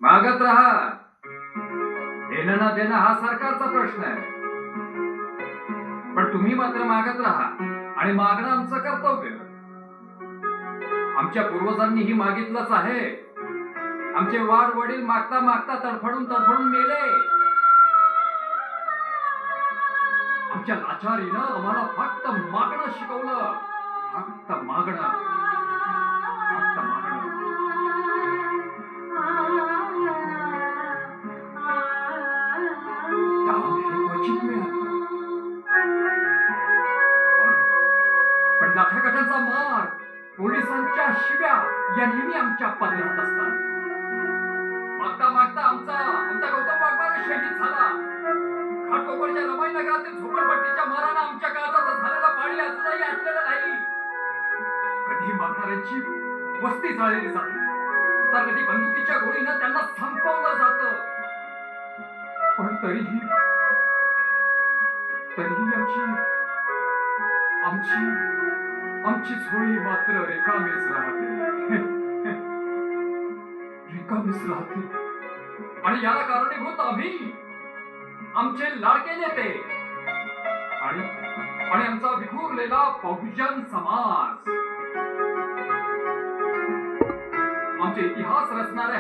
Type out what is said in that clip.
मागत राहा. देणं ना देणं हा सरकारचा प्रश्न आहे, पण तुम्ही मात्र मागत राहा आणि मागणं आमचं कर्तव्य. आमच्या पूर्वजांनीही मागितलंच आहे. आमचे वाड वडील मागता मागता तडफडून तडफडून मेले. आमच्या लाचारीनं आम्हाला फक्त मागणं शिकवलं. फक्त मागणं, फक्त मागणं. दाम हे क्वचित मिळालं. पण लाठाकाठांचा मार, पोलिसांच्या शिव्या या नेहमी आमच्या पदरात असतात. मागता मागता आमचा गौतम वाघमारे शहीद झाला. घाटकोपरच्या रमाई नगरातील झोपडपट्टीच्या मारानं आमच्या काळजात झालेलं पाणी अजूनही आटलेलं नाही. कधी मागणाऱ्यांची वस्ती जाळली जाते, तर कधी बंदुकीच्या गोळीनं त्यांना संपवलं जातं. पण तरीही आमची आमची आमची झोळी मात्र रिकामीच राहते. रिकामीच राहते. आणि याला कारणीभूत आम्ही, आमचे लाडके नेते आणि आमचा विखुरलेला बहुजन समाज. आमचे इतिहास रचणारे